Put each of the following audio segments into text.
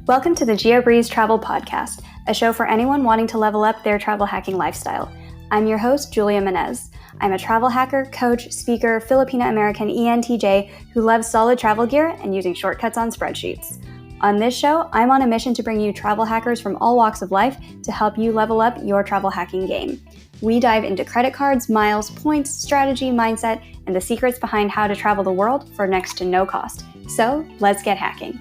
Welcome to the Geobreeze Travel Podcast, a show for anyone wanting to level up their travel hacking lifestyle. I'm your host, Julia Menez. I'm a travel hacker, coach, speaker, Filipino-American ENTJ who loves solid travel gear and using shortcuts on spreadsheets. On this show, I'm on a mission to bring you travel hackers from all walks of life to help you level up your travel hacking game. We dive into credit cards, miles, points, strategy, mindset, and the secrets behind how to travel the world for next to no cost. So let's get hacking.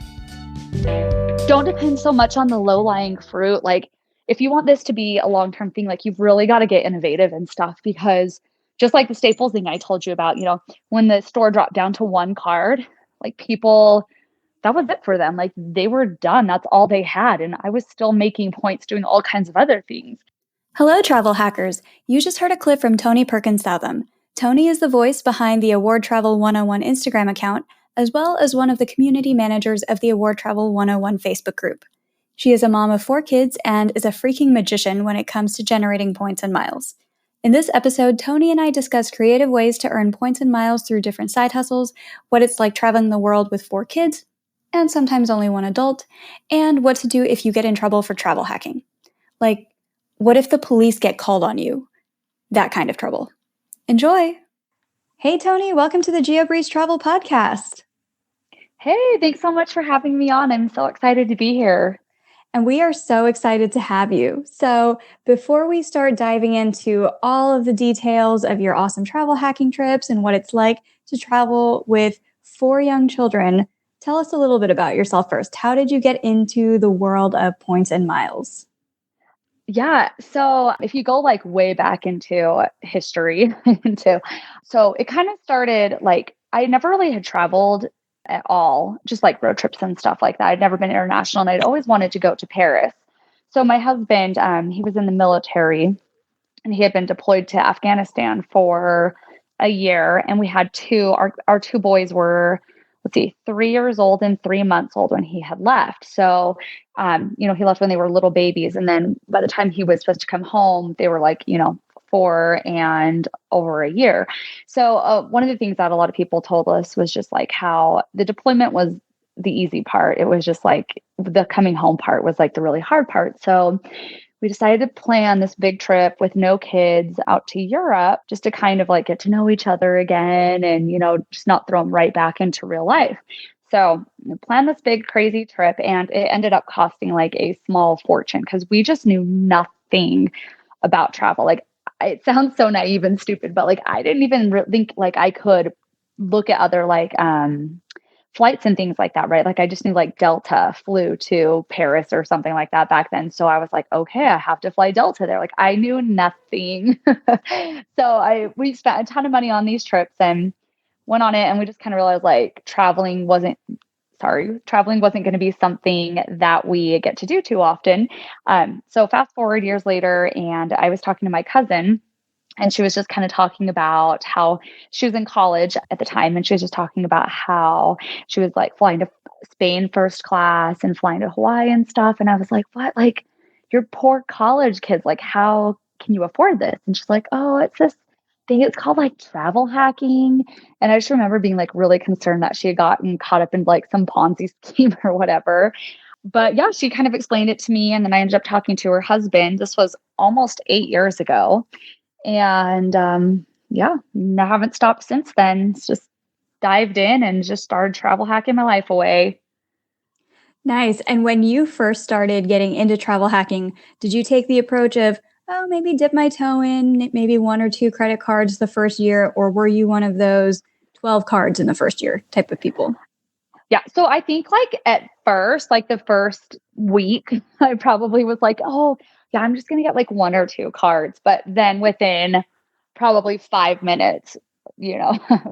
Don't depend so much on the low-lying fruit. Like, if you want this to be a long-term thing, like, you've really got to get innovative and stuff, because just like the Staples thing I told you about, when the store dropped down to one card, like, people, that was it for them. Like, they were done. That's all they had. And I was still making points doing all kinds of other things. Hello, travel hackers. You just heard a clip from Toni Perkins-Southam. Toni is the voice behind the Award Travel 101 Instagram account, as well as one of the community managers of the Award Travel 101 Facebook group. She is a mom of 4 kids and is a freaking magician when it comes to generating points and miles. In this episode, Toni and I discuss creative ways to earn points and miles through different side hustles, what it's like traveling the world with 4 kids, and sometimes only one adult, and what to do if you get in trouble for travel hacking. Like, what if the police get called on you? That kind of trouble. Enjoy! Hey, Toni, welcome to the Geobreeze Travel Podcast. Hey, thanks so much for having me on. I'm so excited to be here. And we are so excited to have you. So before we start diving into all of the details of your awesome travel hacking trips and what it's like to travel with 4 young children, tell us a little bit about yourself first. How did you get into the world of points and miles? Yeah. So if you go like way back into history, so it kind of started like I never really had traveled at all, just like road trips and stuff like that. I'd never been international and I'd always wanted to go to Paris. So my husband, he was in the military and he had been deployed to Afghanistan for a year. And we had our 2 boys were, 3 years old and 3 months old when he had left. So, he left when they were little babies. And then by the time he was supposed to come home, they were like, 4 and over a year. So one of the things that a lot of people told us was just like how the deployment was the easy part. It was just like the coming home part was like the really hard part. So we decided to plan this big trip with no kids out to Europe just to kind of like get to know each other again and, just not throw them right back into real life. So we planned this big crazy trip and it ended up costing like a small fortune because we just knew nothing about travel. Like, it sounds so naive and stupid, but like I didn't even think like I could look at other like flights and things like that, right? Like I just knew like Delta flew to Paris or something like that back then. So I was like, okay, I have to fly Delta there. Like I knew nothing. So we spent a ton of money on these trips and went on it, and we just kind of realized like traveling wasn't going to be something that we get to do too often. So fast forward years later, and I was talking to my cousin, and she was just kind of talking about how she was in college at the time. And she was just talking about how she was like flying to Spain first class and flying to Hawaii and stuff. And I was like, what? Like, you're poor college kids. Like, how can you afford this? And she's like, oh, it's this thing. It's called like travel hacking. And I just remember being like really concerned that she had gotten caught up in like some Ponzi scheme or whatever. But yeah, she kind of explained it to me. And then I ended up talking to her husband. This was almost 8 years ago. And I haven't stopped since then. It's just dived in and just started travel hacking my life away. Nice. And when you first started getting into travel hacking, did you take the approach of, maybe dip my toe in, maybe 1 or 2 credit cards the first year, or were you one of those 12 cards in the first year type of people? Yeah. So I think like at first, like the first week, I probably was like, oh, yeah, I'm just going to get like 1 or 2 cards. But then within probably 5 minutes,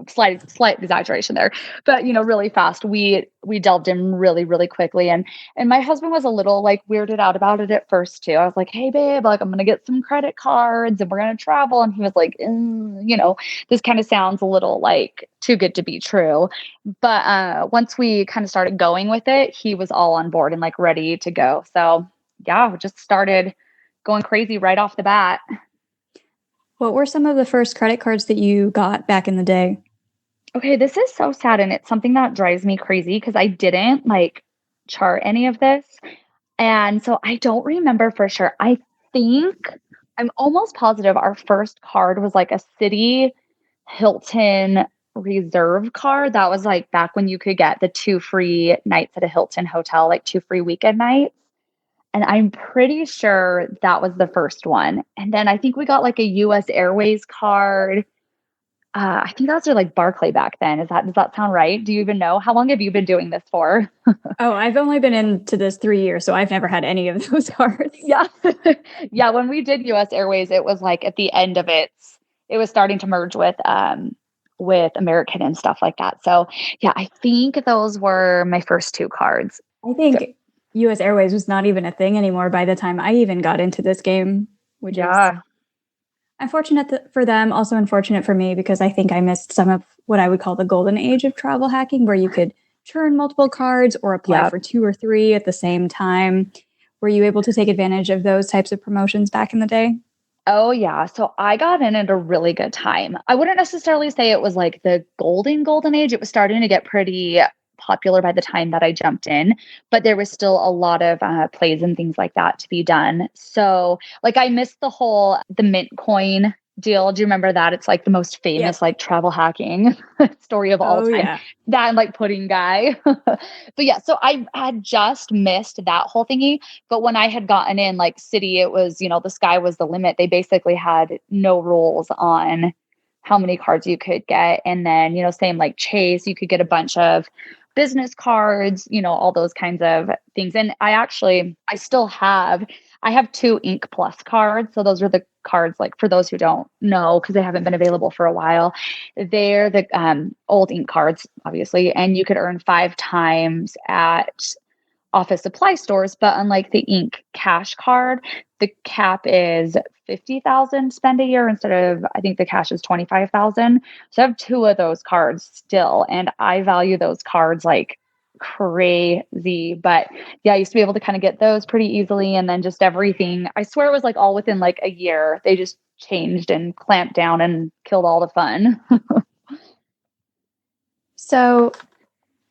slight exaggeration there, but really fast, we delved in really, really quickly. And my husband was a little like weirded out about it at first too. I was like, hey babe, like I'm going to get some credit cards and we're going to travel. And he was like, this kind of sounds a little like too good to be true. But once we kind of started going with it, he was all on board and like ready to go. So yeah, we just started going crazy right off the bat. What were some of the first credit cards that you got back in the day? Okay, this is so sad, and it's something that drives me crazy because I didn't like chart any of this. And so I don't remember for sure. I think I'm almost positive our first card was like a City Hilton Reserve card. That was like back when you could get the 2 free nights at a Hilton hotel, like 2 free weekend nights. And I'm pretty sure that was the first one. And then I think we got like a US Airways card. I think those are like Barclay back then. Does that sound right? Do you even know? How long have you been doing this for? Oh, I've only been into this 3 years, so I've never had any of those cards. Yeah. Yeah. When we did US Airways, it was like at the end of it was starting to merge with American and stuff like that. So yeah, I think those were my first two cards. I think US Airways was not even a thing anymore by the time I even got into this game, which is unfortunate for them, also unfortunate for me because I think I missed some of what I would call the golden age of travel hacking, where you could churn multiple cards or apply for 2 or 3 at the same time. Were you able to take advantage of those types of promotions back in the day? Oh, yeah. So I got in at a really good time. I wouldn't necessarily say it was like the golden age. It was starting to get pretty popular by the time that I jumped in, but there was still a lot of plays and things like that to be done. So, like, I missed the mint coin deal. Do you remember that? It's like the most famous like travel hacking story of all time. Yeah. That and like pudding guy. But yeah, so I had just missed that whole thingy. But when I had gotten in, like City, it was, the sky was the limit. They basically had no rules on how many cards you could get. And then, same like Chase, you could get a bunch of business cards, all those kinds of things. And I have 2 Ink Plus cards. So those are the cards, like for those who don't know, because they haven't been available for a while, they're the old ink cards, obviously, and you could earn 5 times at office supply stores. But unlike the ink cash card, the cap is 50,000 spend a year instead of, I think the cash is 25,000. So I have 2 of those cards still, and I value those cards like crazy. But yeah, I used to be able to kind of get those pretty easily, and then just everything, I swear it was like all within like a year they just changed and clamped down and killed all the fun. So,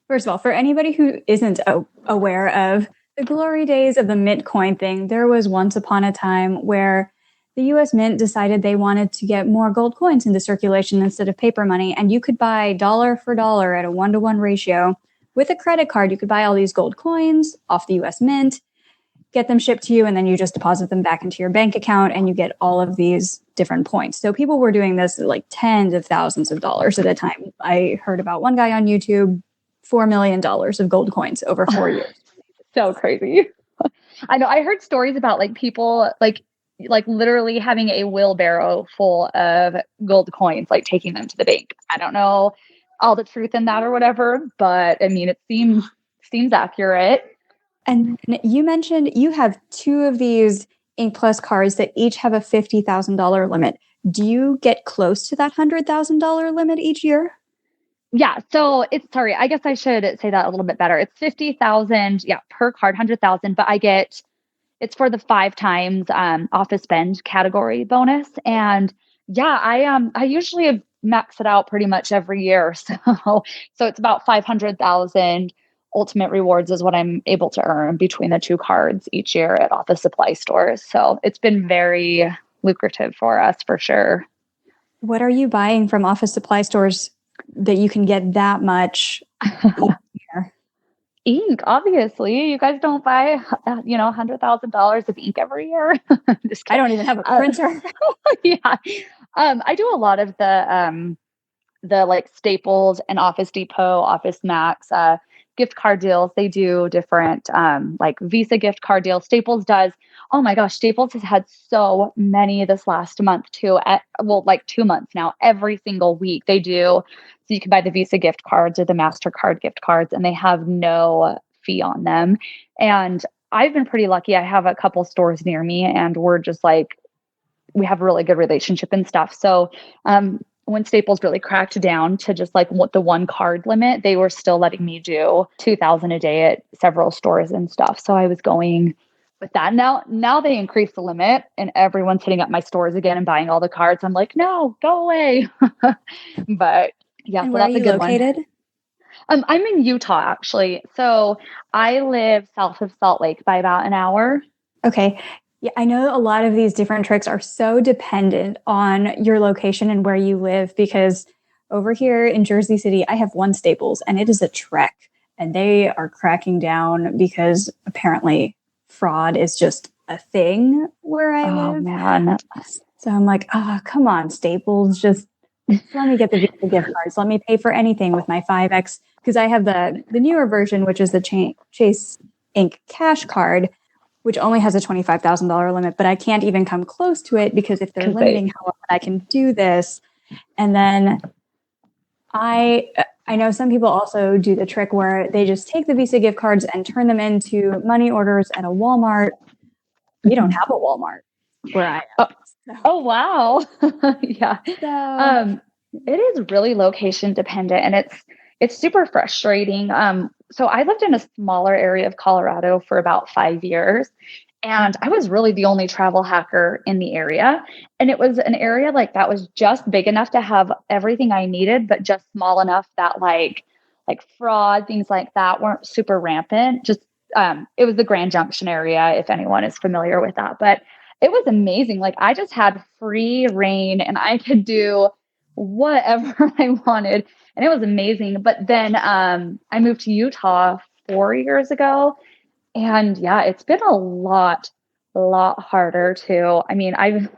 first of all, for anybody who isn't aware of the glory days of the mint coin thing, there was once upon a time where the US Mint decided they wanted to get more gold coins into circulation instead of paper money, and you could buy dollar for dollar at a 1-to-1 ratio. With a credit card, you could buy all these gold coins off the US Mint, get them shipped to you, and then you just deposit them back into your bank account, and you get all of these different points. So people were doing this at like tens of thousands of dollars at a time. I heard about one guy on YouTube, $4 million of gold coins over 4 years. So crazy. I know. I heard stories about like people like literally having a wheelbarrow full of gold coins, like taking them to the bank. I don't know all the truth in that or whatever, but I mean, it seems accurate. And you mentioned you have 2 of these Ink Plus cards that each have a $50,000 limit. Do you get close to that $100,000 limit each year? Yeah. So sorry, I guess I should say that a little bit better. It's 50,000, per card, 100,000, but it's for the 5 times office spend category bonus. And yeah, I usually max it out pretty much every year. So it's about 500,000 ultimate rewards is what I'm able to earn between the 2 cards each year at office supply stores. So it's been very lucrative for us for sure. What are you buying from office supply stores that you can get that much here? Ink, obviously. You guys don't buy, $100,000 of ink every year. I don't even have a printer. Yeah. I do a lot of the like Staples and Office Depot, Office Max, gift card deals. They do different like Visa gift card deals. Staples does. Oh my gosh, Staples has had so many this last month too. Like 2 months now, every single week they do. So you can buy the Visa gift cards or the MasterCard gift cards, and they have no fee on them. And I've been pretty lucky. I have a couple stores near me, and we're just like, we have a really good relationship and stuff. So when Staples really cracked down to just like what the 1 card limit, they were still letting me do 2,000 a day at several stores and stuff. So I was going with that. Now they increased the limit, and everyone's hitting up my stores again and buying all the cards. I'm like, no, go away. But yeah, and so where that's are a you good located? one. I'm in Utah actually. So I live south of Salt Lake by about an hour. Okay. Yeah, I know a lot of these different tricks are so dependent on your location and where you live because over here in Jersey City, I have one Staples and it is a trek. And they are cracking down because apparently fraud is just a thing where I Oh live. man. So I'm like, oh, come on, Staples, just let me get the Visa gift cards. Let me pay for anything with my 5X because I have the newer version, which is the Chase Inc. Cash Card, which only has a $25,000 limit, but I can't even come close to it because if they're 'Cause they limiting how often I can do this, and then I know some people also do the trick where they just take the Visa gift cards and turn them into money orders at a Walmart. We don't Mhm. have a Walmart where I Oh, am. oh wow. Yeah. So Um, it is really location dependent and it's super frustrating. So I lived in a smaller area of Colorado for about 5 years. And I was really the only travel hacker in the area. And it was an area like that was just big enough to have everything I needed, but just small enough that like fraud, things like that weren't super rampant. Just it was the Grand Junction area, if anyone is familiar with that. But it was amazing. Like I just had free reign and I could do whatever I wanted. And it was amazing. But then I moved to Utah 4 years ago and yeah, it's been a lot harder too. I mean, I've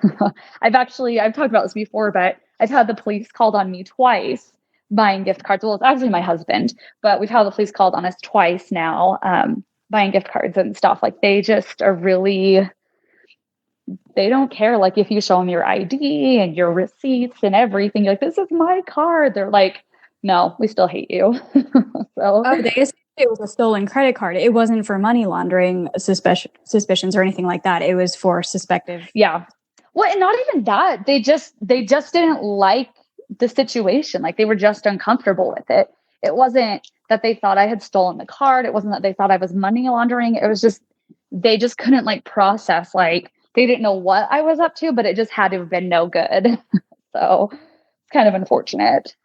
I've talked about this before, but I've had the police called on me twice buying gift cards. Well, it's actually my husband, but we've had the police called on us twice now, buying gift cards and stuff. Like they just are really they don't care. Like if you show them your ID and your receipts and everything, you're like, this is my card. They're like, no, we still hate you. So oh, they assumed it was a stolen credit card. It wasn't for money laundering suspicions or anything like that. It was for suspective. yeah. Well, and not even that. They just didn't like the situation. Like they were just uncomfortable with it. It wasn't that they thought I had stolen the card. It wasn't that they thought I was money laundering. It was just they just couldn't like process like they didn't know what I was up to, but it just had to have been no good. So it's kind of unfortunate.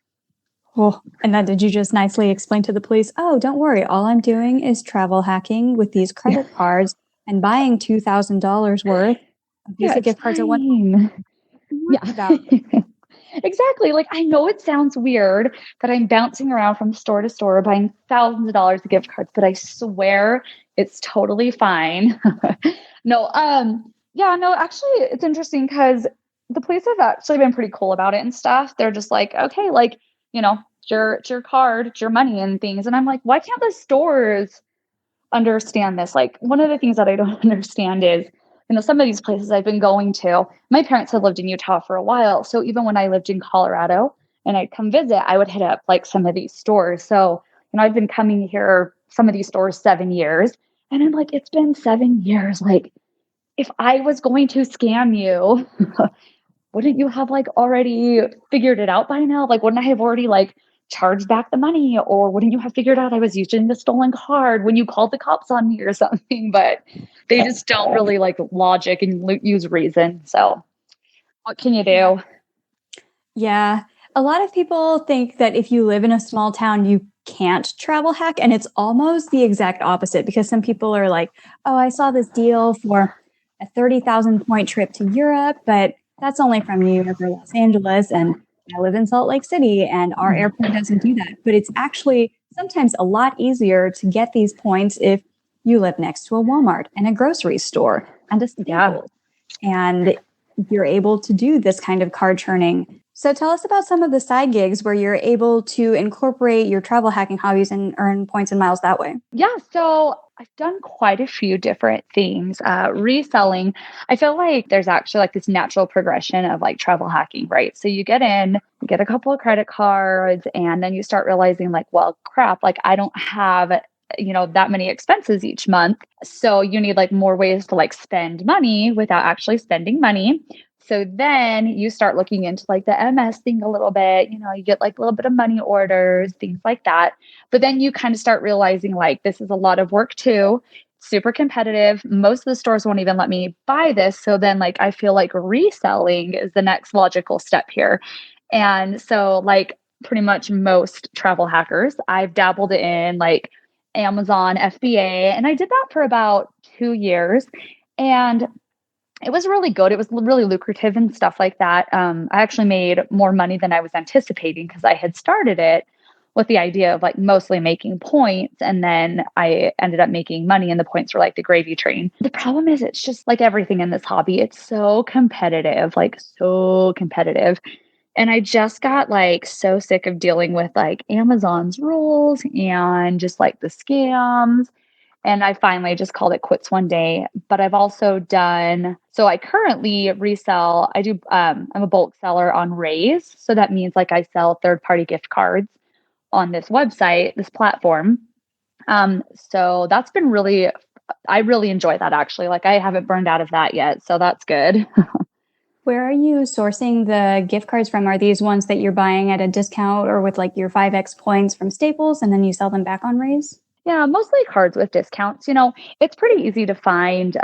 Oh, and then did you just nicely explain to the police, oh, don't worry, all I'm doing is travel hacking with these credit cards and buying $2,000 worth of Yeah, Visa it's gift cards at one fine. worry Yeah. about Exactly. Like I know it sounds weird that I'm bouncing around from store to store buying thousands of dollars of gift cards, but I swear it's totally fine. No, yeah, no, actually it's interesting because the police have actually been pretty cool about it and stuff. They're just like, okay, like, it's your card, it's your money and things. And I'm like, why can't the stores understand this? Like one of the things that I don't understand is, some of these places I've been going to, my parents have lived in Utah for a while. So even when I lived in Colorado and I'd come visit, I would hit up like some of these stores. So, I've been coming here, some of these stores 7 years. And I'm like, it's been 7 years. Like, if I was going to scam you, wouldn't you have like already figured it out by now? Like, wouldn't I have already like charged back the money? Or wouldn't you have figured out I was using the stolen card when you called the cops on me or something? But they just don't really like logic and use reason. So, what can you yeah. do? Yeah. A lot of people think that if you live in a small town, you can't travel hack. And it's almost the exact opposite because some people are like, oh, I saw this deal for a 30,000 point trip to Europe, but that's only from New York or Los Angeles. And I live in Salt Lake City and our airport doesn't do that. But it's actually sometimes a lot easier to get these points if you live next to a Walmart and a grocery store and a Yeah. Staples. And you're able to do this kind of card churning. So tell us about some of the side gigs where you're able to incorporate your travel hacking hobbies and earn points and miles that way. Yeah, so I've done quite a few different things. Reselling, I feel like there's actually like this natural progression of like travel hacking, right? So you get in, you get a couple of credit cards, and then you start realizing like, well, crap, like I don't have that many expenses each month. So you need like more ways to like spend money without actually spending money. So then you start looking into like the MS thing a little bit, you get like a little bit of money orders, things like that. But then you kind of start realizing like this is a lot of work too, super competitive. Most of the stores won't even let me buy this. So then like I feel like reselling is the next logical step here. And so like pretty much most travel hackers. I've dabbled in like Amazon FBA, and I did that for about 2 years. And it was really good. It was really lucrative and stuff like that. I actually made more money than I was anticipating because I had started it with the idea of like mostly making points. And then I ended up making money, and the points were like the gravy train. The problem is, it's just like everything in this hobby, it's so competitive, like so competitive. And I just got like so sick of dealing with like Amazon's rules and just like the scams. And I finally just called it quits one day. But I've also done, so I currently resell, I'm a bulk seller on Raise. So that means like I sell third party gift cards on this website, this platform. So that's been really, I really enjoy that actually. Like I haven't burned out of that yet. So that's good. Where are you sourcing the gift cards from? Are these ones that you're buying at a discount or with like your 5x points from Staples and then you sell them back on Raise? Yeah, mostly cards with discounts. It's pretty easy to find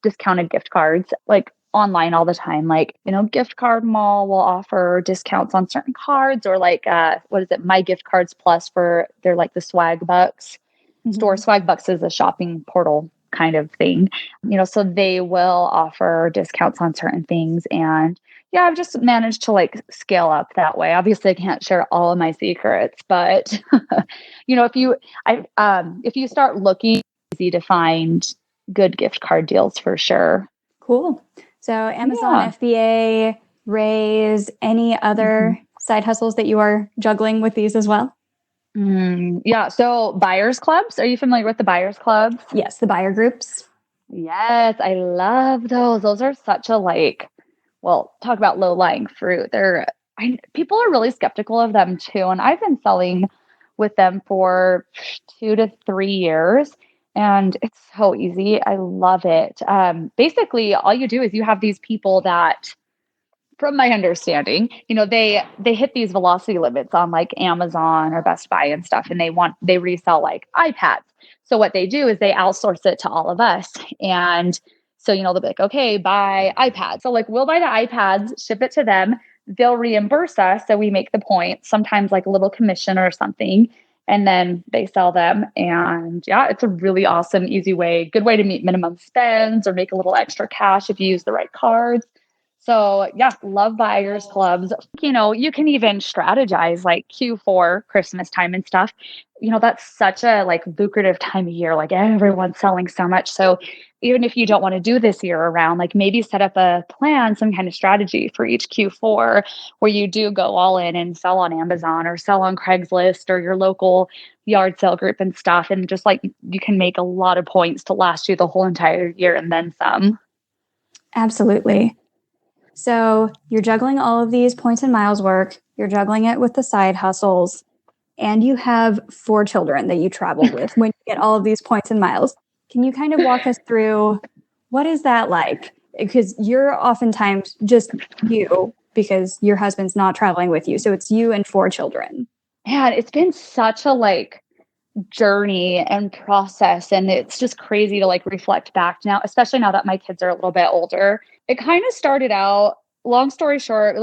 discounted gift cards like online all the time. Like, Gift Card Mall will offer discounts on certain cards, or like, what is it? My Gift Cards Plus for they're like the swag bucks store. Mm-hmm. Swag bucks is a shopping portal kind of thing, so they will offer discounts on certain things. And yeah, I've just managed to like scale up that way. Obviously, I can't share all of my secrets, but if you start looking, it's easy to find good gift card deals for sure. Cool. So Amazon, Yeah. FBA, Raise, any Mhm. other side hustles that you are juggling with these as well? Yeah. So buyers clubs. Are you familiar with the buyers clubs? Yes, the buyer groups. Yes, I love those. Those are such a well, talk about low-lying fruit. People are really skeptical of them too, and I've been selling with them for 2 to 3 years, and it's so easy. I love it. Basically, all you do is you have these people that, from my understanding, they hit these velocity limits on like Amazon or Best Buy and stuff, and they resell like iPads. So what they do is they outsource it to all of us. And so, they'll be like, okay, buy iPads. So like we'll buy the iPads, ship it to them, they'll reimburse us. So we make the point, sometimes like a little commission or something, and then they sell them. And yeah, it's a really awesome, easy way, good way to meet minimum spends or make a little extra cash if you use the right cards. So yeah, love buyers clubs. You can even strategize like Q4, Christmas time and stuff. That's such a like lucrative time of year. Like everyone's selling so much. So even if you don't want to do this year around, like maybe set up a plan, some kind of strategy for each Q4 where you do go all in and sell on Amazon or sell on Craigslist or your local yard sale group and stuff. And just like you can make a lot of points to last you the whole entire year and then some. Absolutely. So you're juggling all of these points and miles work, you're juggling it with the side hustles, and you have 4 children that you travel with when you get all of these points and miles. Can you kind of walk us through what is that like? Because you're oftentimes just you because your husband's not traveling with you. So it's you and 4 children. Man, it's been such a journey and process, and it's just crazy to like reflect back now, especially now that my kids are a little bit older. It kind of started out, long story short,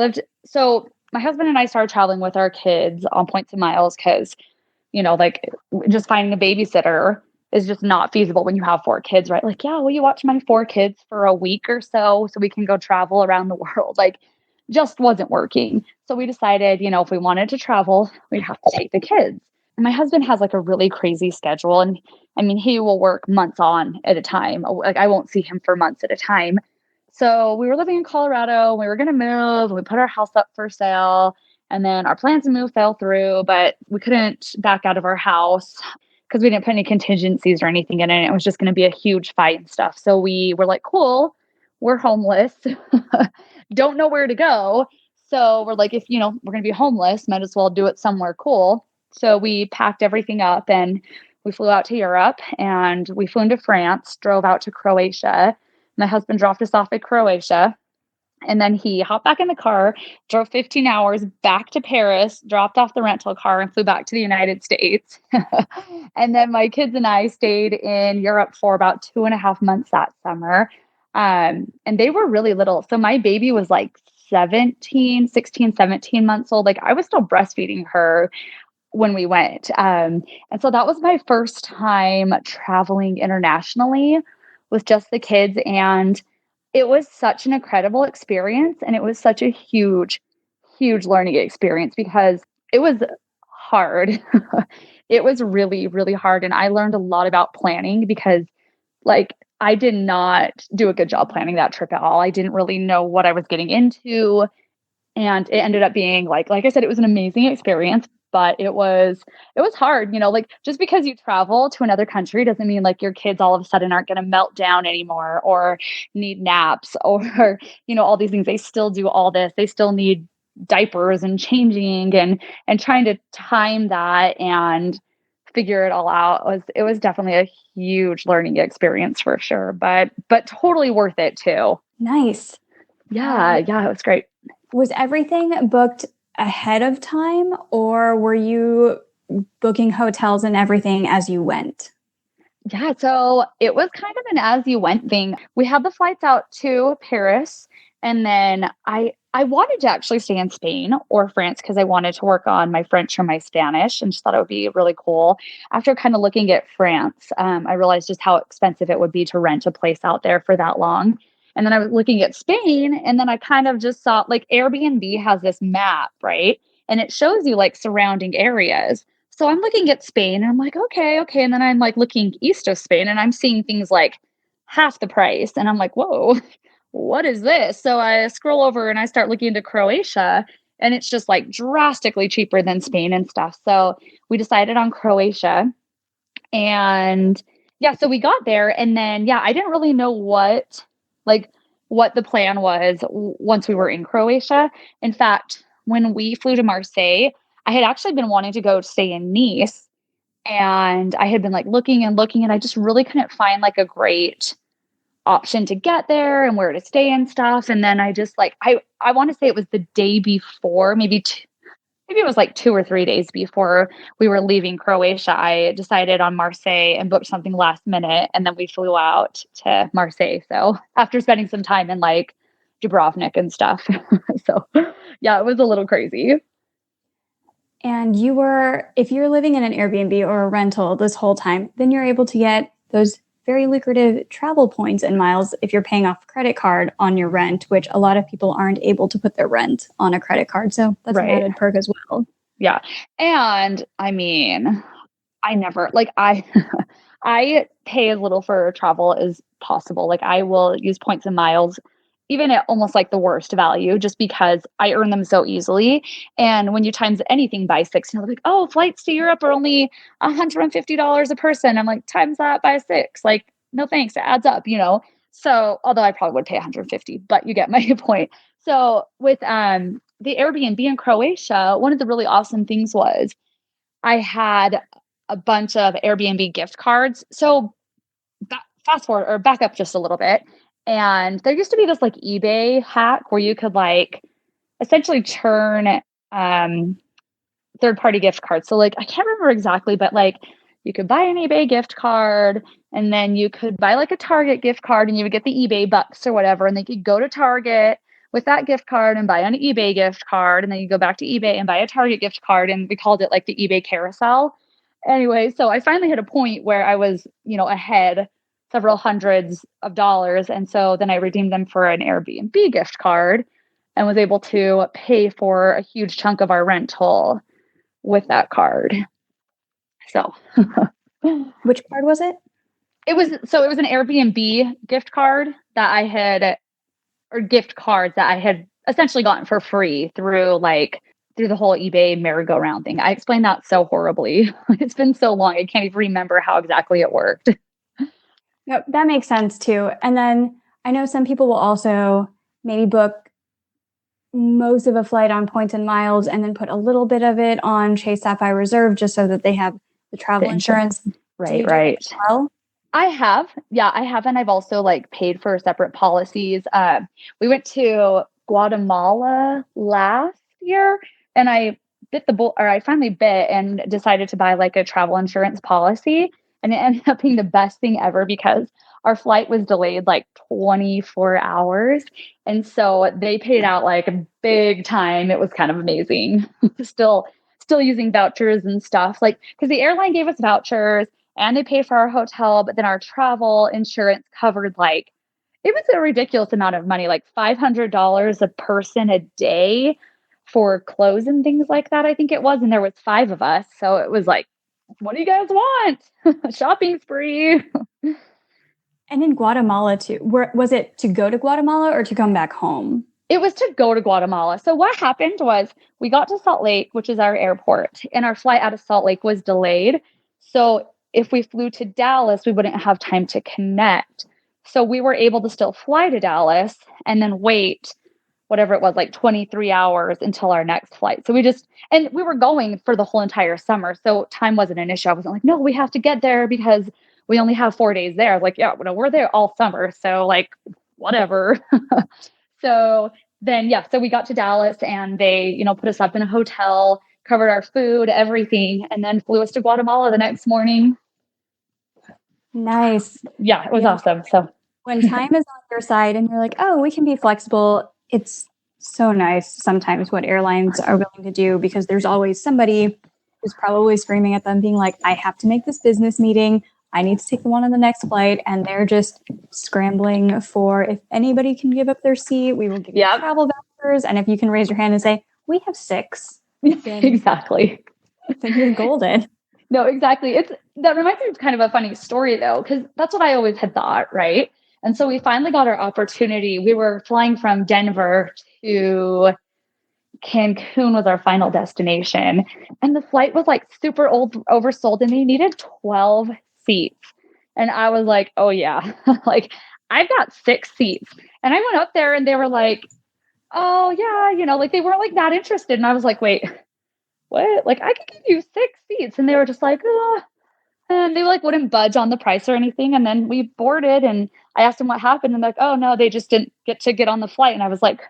so my husband and I started traveling with our kids on points and miles because like just finding a babysitter is just not feasible when you have 4 kids, right? Like, yeah, will you watch my 4 kids for a week or so we can go travel around the world? Like, just wasn't working. So we decided, if we wanted to travel, we'd have to take the kids. And my husband has like a really crazy schedule. And I mean, he will work months on at a time. Like, I won't see him for months at a time. So we were living in Colorado. We were going to move. And we put our house up for sale. And then our plans to move fell through, but we couldn't back out of our house because we didn't put any contingencies or anything in it. It was just going to be a huge fight and stuff. So we were like, cool, we're homeless, don't know where to go. So we're like, if, we're going to be homeless, might as well do it somewhere cool. So we packed everything up and we flew out to Europe, and we flew into France, drove out to Croatia. My husband dropped us off at Croatia. And then he hopped back in the car, drove 15 hours back to Paris, dropped off the rental car, and flew back to the United States. And then my kids and I stayed in Europe for about 2.5 months that summer. And they were really little. So my baby was like 16, 17 months old. Like I was still breastfeeding her when we went. And so that was my first time traveling internationally with just the kids. And it was such an incredible experience. And it was such a huge learning experience because it was hard. It was really, really hard. And I learned a lot about planning because, like, I did not do a good job planning that trip at all. I didn't really know what I was getting into. And it ended up being like I said, it was an amazing experience, but it was hard, like just because you travel to another country doesn't mean like your kids all of a sudden aren't going to melt down anymore or need naps or all these things. They still do all this. They still need diapers and changing and trying to time that and figure it all out was definitely a huge learning experience for sure, but totally worth it too. Nice. Yeah, it was great. Was everything booked ahead of time, or were you booking hotels and everything as you went? Yeah, so it was kind of an as you went thing. We had the flights out to Paris, and then I wanted to actually stay in Spain or France because I wanted to work on my French or my Spanish and just thought it would be really cool. After kind of looking at France, I realized just how expensive it would be to rent a place out there for that long. And then I was looking at Spain, and then I kind of just saw like Airbnb has this map, right? And it shows you like surrounding areas. So I'm looking at Spain and I'm like, okay. And then I'm like looking east of Spain and I'm seeing things like half the price. And I'm like, whoa, what is this? So I scroll over and I start looking into Croatia and it's just like drastically cheaper than Spain and stuff. So we decided on Croatia. And yeah, so we got there and then, yeah, I didn't really know like, what the plan was once we were in Croatia. In fact, when we flew to Marseille, I had actually been wanting to go stay in Nice and I had been like looking and I just really couldn't find like a great option to get there and where to stay and stuff. And then I just like I want to say it was the day before, maybe it was like 2 or 3 days before we were leaving Croatia. I decided on Marseille and booked something last minute, and then we flew out to Marseille. So after spending some time in like Dubrovnik and stuff, so yeah, it was a little crazy. And if you're living in an Airbnb or a rental this whole time, then you're able to get those very lucrative travel points and miles if you're paying off a credit card on your rent, which a lot of people aren't able to put their rent on a credit card. So that's an added perk as well. Yeah. And I mean, I never like I I pay as little for travel as possible. Like I will use points and miles even at almost like the worst value just because I earn them so easily. And when you times anything by six, like, oh, flights to Europe are only $150 a person. I'm like, times that by six. Like, no thanks. It adds up. So although I probably would pay 150, but you get my point. So with the Airbnb in Croatia, one of the really awesome things was I had a bunch of Airbnb gift cards. So fast forward or back up just a little bit. And there used to be this like eBay hack where you could like essentially turn third party gift cards. So like I can't remember exactly, but like you could buy an eBay gift card and then you could buy like a Target gift card and you would get the eBay bucks or whatever. And then you could go to Target with that gift card and buy an eBay gift card. And then you go back to eBay and buy a Target gift card. And we called it like the eBay carousel. Anyway, so I finally hit a point where I was, ahead several hundreds of dollars. And so then I redeemed them for an Airbnb gift card and was able to pay for a huge chunk of our rental with that card. So Which card was it? it was an Airbnb gift card that I had or gift cards that I had essentially gotten for free through the whole eBay merry-go-round thing. I explained that so horribly. It's been so long. I can't even remember how exactly it worked. Yep, that makes sense too. And then I know some people will also maybe book most of a flight on points and miles and then put a little bit of it on Chase Sapphire Reserve just so that they have the travel insurance. Right. Well, I have. Yeah, I have. And I've also like paid for separate policies. We went to Guatemala last year and I finally bit and decided to buy like a travel insurance policy. And it ended up being the best thing ever because our flight was delayed like 24 hours. And so they paid out like a big time. It was kind of amazing. Still using vouchers and stuff. Like, because the airline gave us vouchers and they paid for our hotel, but then our travel insurance covered like it was a ridiculous amount of money, like $500 a person a day for clothes and things like that, I think it was. And there was 5 of us. So it was like, what do you guys want? Shopping spree. And in Guatemala too, was it to go to Guatemala or to come back home? It was to go to Guatemala. So what happened was we got to Salt Lake, which is our airport, and our flight out of Salt Lake was delayed. So if we flew to Dallas, we wouldn't have time to connect. So we were able to still fly to Dallas and then wait whatever it was, like 23 hours until our next flight. So and we were going for the whole entire summer. So time wasn't an issue. I wasn't like, no, we have to get there because we only have 4 days there. I was like, yeah, no, we're there all summer. So like, whatever. So then, yeah, so we got to Dallas and they, put us up in a hotel, covered our food, everything, and then flew us to Guatemala the next morning. Nice. Yeah, it was awesome. So when time is on your side and you're like, oh, we can be flexible, it's so nice sometimes what airlines are willing to do, because there's always somebody who's probably screaming at them being like, I have to make this business meeting. I need to take the one on the next flight. And they're just scrambling for, if anybody can give up their seat, we will give you travel vouchers. And if you can raise your hand and say, we have 6. Exactly. Then you're golden. No, exactly. That reminds me of kind of a funny story though, because that's what I always had thought, right? And so we finally got our opportunity. We were flying from Denver to Cancun was our final destination. And the flight was like super oversold and they needed 12 seats. And I was like, oh yeah, like I've got 6 seats. And I went up there and they were like, oh yeah, like they weren't like that interested. And I was like, wait, what? Like I could give you 6 seats. And they were just like, oh. And they like wouldn't budge on the price or anything. And then we boarded and I asked them what happened. And like, oh no, they just didn't get on the flight. And I was like,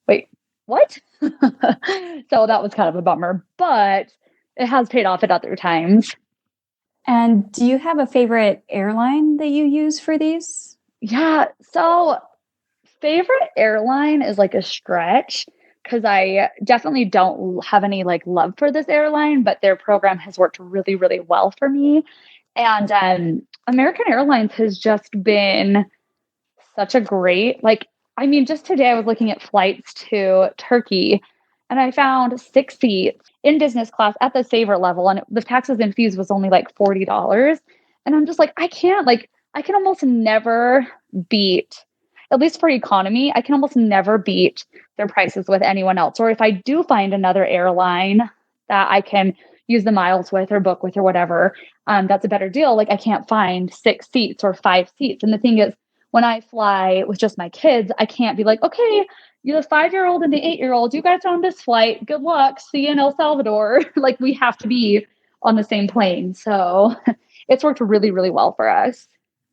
wait, what? So that was kind of a bummer, but it has paid off at other times. And do you have a favorite airline that you use for these? Yeah. So favorite airline is like a stretch because I definitely don't have any like love for this airline, but their program has worked really, really well for me. And American Airlines has just been such a great, just today I was looking at flights to Turkey and I found 6 seats in business class at the saver level. And the taxes and fees was only like $40. And I'm just like, I can almost never beat, at least for economy, I can almost never beat their prices with anyone else. Or if I do find another airline that I can use the miles with or book with or whatever, that's a better deal. Like I can't find 6 seats or 5 seats. And the thing is, when I fly with just my kids, I can't be like, okay, you're the 5-year-old and the 8-year-old, you guys are on this flight. Good luck. See you in El Salvador. Like we have to be on the same plane. So it's worked really, really well for us.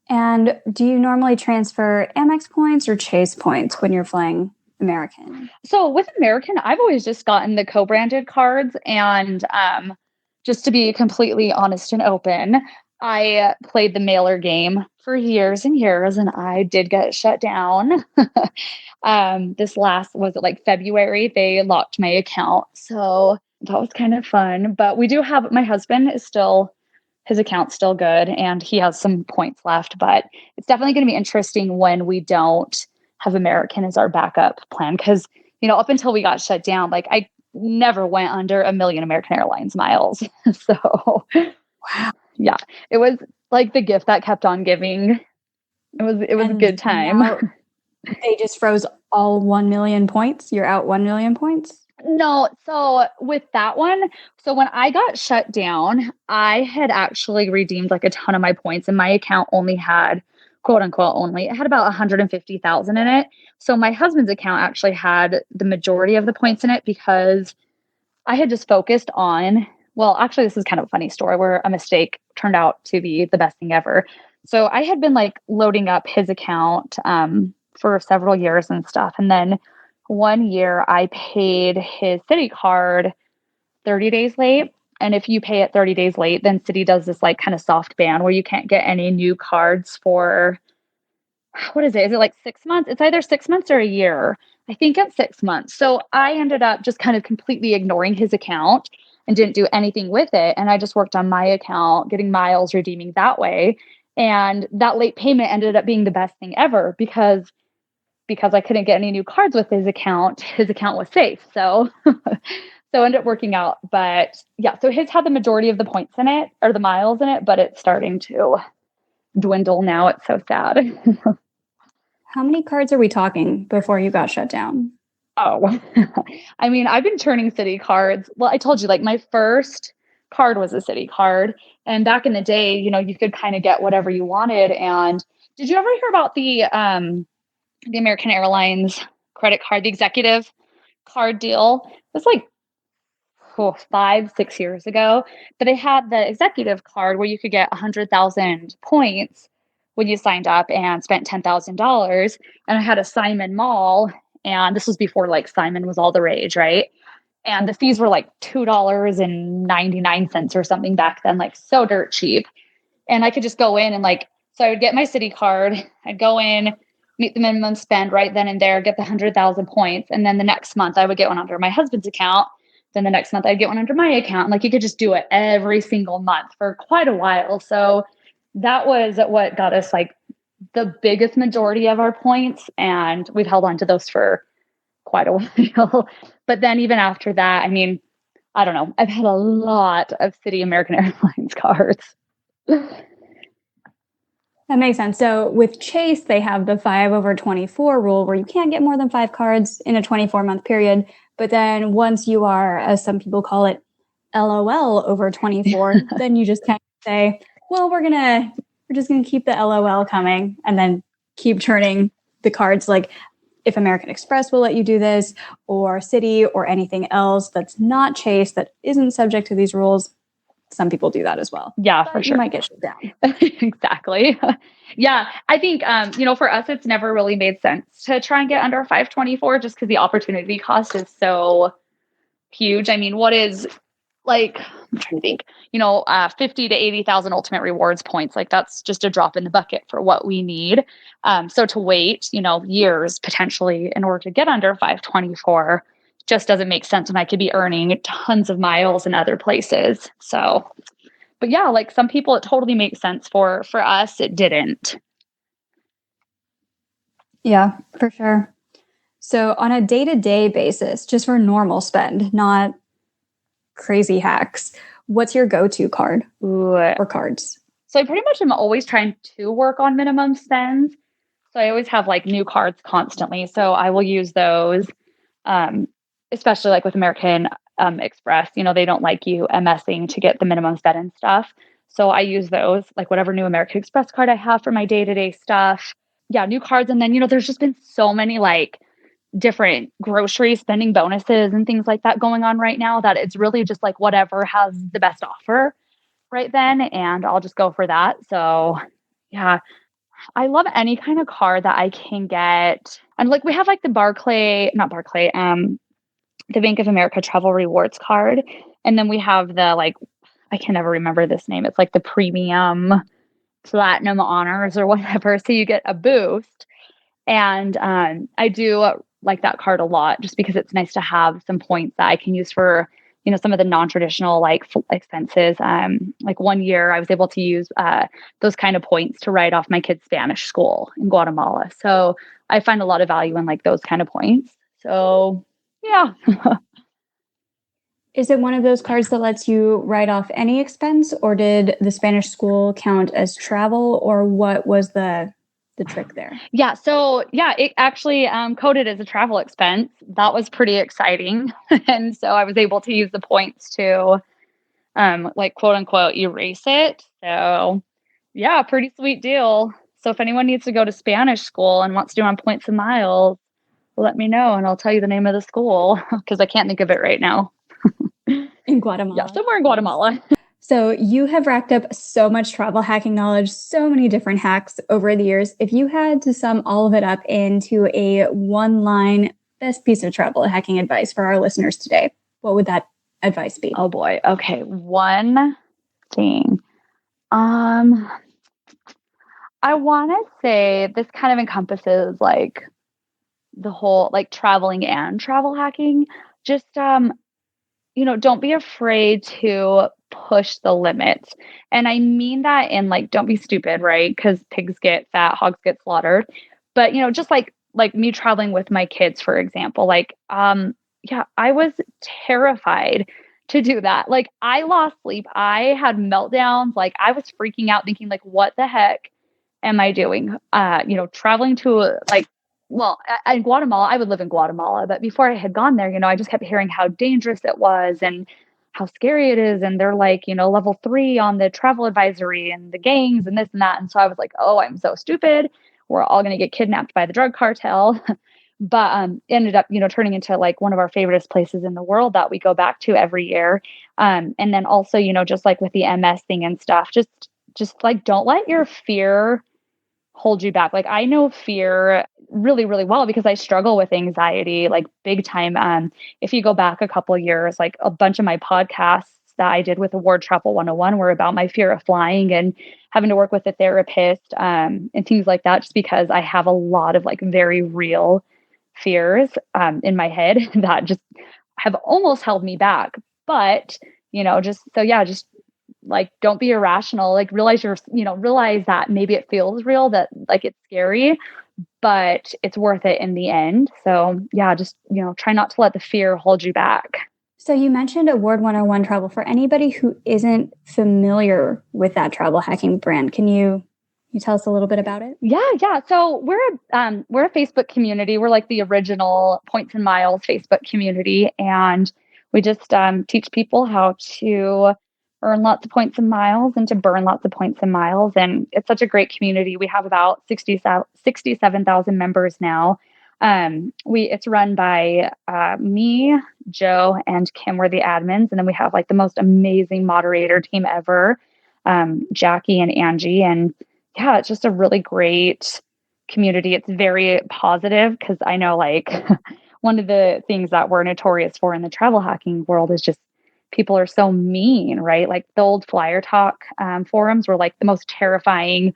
And do you normally transfer Amex points or Chase points when you're flying American? So with American, I've always just gotten the co-branded cards. And just to be completely honest and open, I played the mailer game for years and years, and I did get shut down. This last, was it like February? They locked my account. So that was kind of fun. But we do have, my husband is still, his account's still good and he has some points left. But it's definitely going to be interesting when we don't have American as our backup plan. Because, up until we got shut down, like I never went under 1 million American Airlines miles. So, wow. Yeah, it was like the gift that kept on giving. It was a good time. They just froze all 1 million points. You're out 1 million points? No. So with that one, so when I got shut down, I had actually redeemed like a ton of my points and my account only had, quote unquote, it had about 150,000 in it. So my husband's account actually had the majority of the points in it because I had just focused on, well, actually, this is kind of a funny story where a mistake turned out to be the best thing ever. So I had been like loading up his account for several years and stuff. And then one year I paid his Citi card 30 days late. And if you pay it 30 days late, then Citi does this like kind of soft ban where you can't get any new cards for, what is it? Is it like 6 months? It's either 6 months or a year. I think it's 6 months. So I ended up just kind of completely ignoring his account and didn't do anything with it. And I just worked on my account, getting miles, redeeming that way. And that late payment ended up being the best thing ever because I couldn't get any new cards with his account was safe. So so it ended up working out. But yeah, so his had the majority of the points in it or the miles in it, but it's starting to dwindle now. It's so sad. How many cards are we talking before you got shut down? Oh, I mean, I've been turning Citi cards. Well, I told you, like my first card was a Citi card. And back in the day, you could kind of get whatever you wanted. And did you ever hear about the American Airlines credit card, the executive card deal? It was like 5, 6 years ago, but they had the executive card where you could get 100,000 points when you signed up and spent $10,000. And I had a Simon Mall, and this was before like Simon was all the rage, right? And the fees were like $2.99 or something back then, like so dirt cheap. And I could just go in and so I would get my Citi card, I'd go in, meet the minimum spend right then and there, get the 100,000 points. And then the next month I would get one under my husband's account. Then the next month I'd get one under my account. Like you could just do it every single month for quite a while. So that was what got us like the biggest majority of our points. And we've held on to those for quite a while. But then even after that, I mean, I don't know. I've had a lot of Citi American Airlines cards. That makes sense. So with Chase, they have the 5/24 rule where you can't get more than 5 cards in a 24-month period. But then once you are, as some people call it, LOL over 24, then you just kind of say, well, we're just gonna keep the LOL coming and then keep turning the cards. Like if American Express will let you do this, or Citi, or anything else that's not Chase that isn't subject to these rules, some people do that as well. Yeah, for sure. You might get shut down. Exactly. Yeah. I think, for us, it's never really made sense to try and get under 524 just because the opportunity cost is so huge. I mean, what is like, I'm trying to think, 50 to 80,000 ultimate rewards points. Like that's just a drop in the bucket for what we need. So to wait, years potentially in order to get under 524 just doesn't make sense when I could be earning tons of miles in other places. So, but yeah, like some people it totally makes sense for us, it didn't. Yeah, for sure. So on a day-to-day basis, just for normal spend, not crazy hacks, what's your go-to card or cards? So I pretty much am always trying to work on minimum spends. So I always have like new cards constantly. So I will use those, especially like with American Express. They don't like you MSing to get the minimum spend and stuff. So I use those, like whatever new American Express card I have for my day-to-day stuff. Yeah, new cards. And then, there's just been so many like different grocery spending bonuses and things like that going on right now that it's really just like whatever has the best offer right then. And I'll just go for that. So yeah, I love any kind of card that I can get. And like we have like the the Bank of America Travel Rewards card. And then we have the I can never remember this name. It's like the premium platinum honors or whatever. So you get a boost. And I do like that card a lot just because it's nice to have some points that I can use for, some of the non-traditional expenses. Like one year I was able to use those kind of points to write off my kid's Spanish school in Guatemala. So I find a lot of value in like those kind of points. So yeah. Is it one of those cards that lets you write off any expense, or did the Spanish school count as travel, or what was the trick there? Yeah. So yeah, it actually coded as a travel expense. That was pretty exciting. And so I was able to use the points to quote unquote erase it. So yeah, pretty sweet deal. So if anyone needs to go to Spanish school and wants to do on points and miles, let me know and I'll tell you the name of the school because I can't think of it right now. In Guatemala. Yeah, somewhere in Guatemala. So you have racked up so much travel hacking knowledge, so many different hacks over the years. If you had to sum all of it up into a one-line best piece of travel hacking advice for our listeners today, what would that advice be? Oh boy. Okay. One thing. Um, I want to say this kind of encompasses like the whole like traveling and travel hacking. Just don't be afraid to push the limits. And I mean that in like, don't be stupid, right? Because pigs get fat, hogs get slaughtered. But just like me traveling with my kids, for example, like yeah, I was terrified to do that. Like I lost sleep. I had meltdowns. Like I was freaking out thinking like, what the heck am I doing? Traveling to like well, in Guatemala, I would live in Guatemala, but before I had gone there, I just kept hearing how dangerous it was and how scary it is. And they're like, level 3 on the travel advisory and the gangs and this and that. And so I was like, oh, I'm so stupid. We're all going to get kidnapped by the drug cartel. But ended up, turning into like one of our favorite places in the world that we go back to every year. And then also, just like with the MS thing and stuff, just like don't let your fear hold you back. Like I know fear really, really well because I struggle with anxiety like big time. If you go back a couple of years, like a bunch of my podcasts that I did with Award Travel 101 were about my fear of flying and having to work with a therapist and things like that, just because I have a lot of like very real fears in my head that just have almost held me back. But, just so yeah, just like don't be irrational, like realize that maybe it feels real, that like it's scary, but it's worth it in the end. So yeah, just try not to let the fear hold you back. So you mentioned Award 101 Travel. For anybody who isn't familiar with that travel hacking brand, can you tell us a little bit about it? Yeah. So we're a Facebook community. We're like the original Points and Miles Facebook community, and we just teach people how to earn lots of points and miles and to burn lots of points and miles. And it's such a great community. We have about 67,000 members now. It's run by me, Joe, and Kim. We're the admins, and then we have like the most amazing moderator team ever, Jackie and Angie, and yeah, it's just a really great community. It's very positive because I know like one of the things that we're notorious for in the travel hacking world is just people are so mean, right? Like the old Flyer Talk forums were like the most terrifying,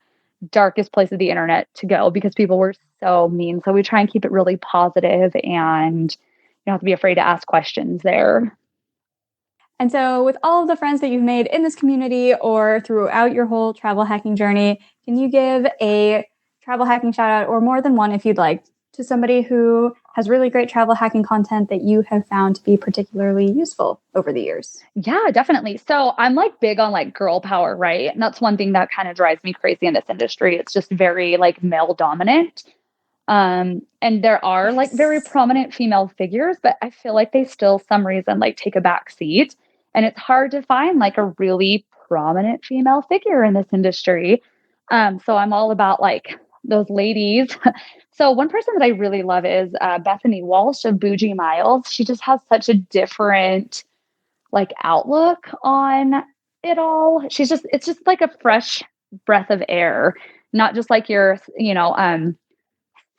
darkest place of the internet to go because people were so mean. So we try and keep it really positive, and you don't have to be afraid to ask questions there. And so, with all of the friends that you've made in this community or throughout your whole travel hacking journey, can you give a travel hacking shout out, or more than one if you'd like, to somebody who has really great travel hacking content that you have found to be particularly useful over the years? Yeah, definitely. So I'm like big on like girl power, right? And that's one thing that kind of drives me crazy in this industry. It's just very like male dominant. And there are like very prominent female figures, but I feel like they still some reason like take a back seat. And it's hard to find like a really prominent female figure in this industry. So I'm all about like those ladies. So one person that I really love is Bethany Walsh of Bougie Miles. She just has such a different like outlook on it all. It's just like a fresh breath of air, not just like your,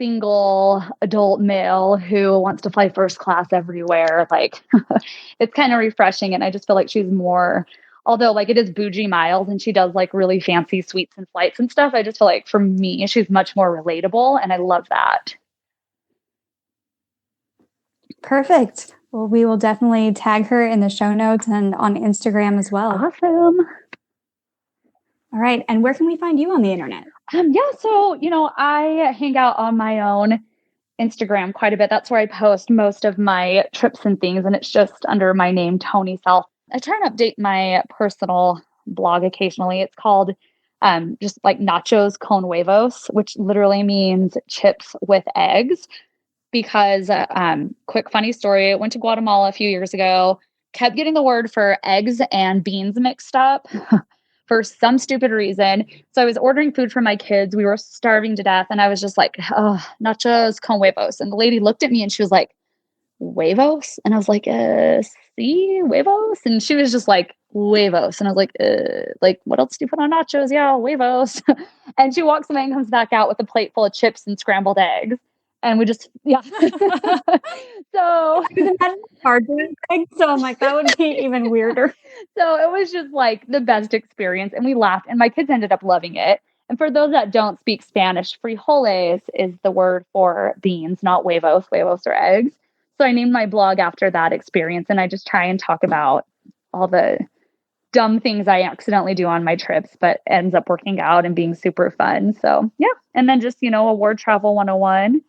single adult male who wants to fly first class everywhere. Like it's kind of refreshing. And I just feel like she's more, although like it is Bougie Miles and she does like really fancy suites and flights and stuff. I just feel like for me, she's much more relatable. And I love that. Perfect. Well, we will definitely tag her in the show notes and on Instagram as well. Awesome. All right. And where can we find you on the internet? So, I hang out on my own Instagram quite a bit. That's where I post most of my trips and things. And it's just under my name, Toni Self. I try and update my personal blog occasionally. It's called just like nachos con huevos, which literally means chips with eggs. Because, quick funny story, I went to Guatemala a few years ago, kept getting the word for eggs and beans mixed up. For some stupid reason. So I was ordering food for my kids. We were starving to death. And I was just like, oh, nachos con huevos. And the lady looked at me and she was like, huevos? And I was like, sí, huevos? And she was just like, huevos. And I was like, what else do you put on nachos? Yeah, huevos. And she walks away and comes back out with a plate full of chips and scrambled eggs. And we just, yeah. So Hard thing, so I'm like, that would be even weirder. So it was just like the best experience. And we laughed, and my kids ended up loving it. And for those that don't speak Spanish, frijoles is the word for beans, not huevos. Huevos are eggs. So I named my blog after that experience. And I just try and talk about all the dumb things I accidentally do on my trips, but ends up working out and being super fun. So yeah. And then just, Award Travel 101.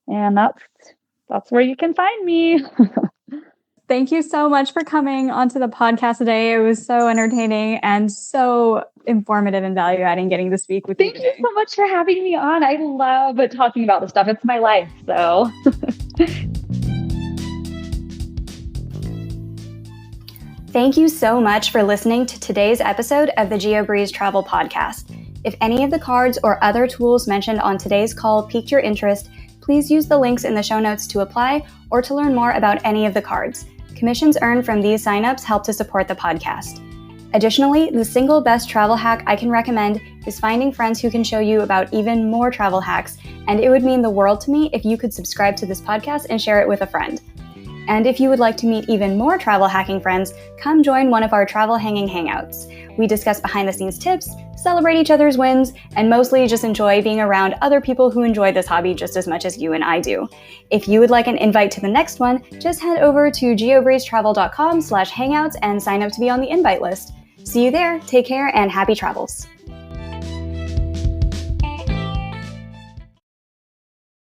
And that's where you can find me. Thank you so much for coming onto the podcast today. It was so entertaining and so informative and value adding getting to speak with you today. Thank you so much for having me on. I love talking about this stuff. It's my life. So thank you so much for listening to today's episode of the Geobreeze Travel Podcast. If any of the cards or other tools mentioned on today's call piqued your interest, please use the links in the show notes to apply or to learn more about any of the cards. Commissions earned from these signups help to support the podcast. Additionally, the single best travel hack I can recommend is finding friends who can show you about even more travel hacks, and it would mean the world to me if you could subscribe to this podcast and share it with a friend. And if you would like to meet even more travel hacking friends, come join one of our travel hanging hangouts. We discuss behind-the-scenes tips, celebrate each other's wins, and mostly just enjoy being around other people who enjoy this hobby just as much as you and I do. If you would like an invite to the next one, just head over to geobreezetravel.com/hangouts and sign up to be on the invite list. See you there, take care, and happy travels.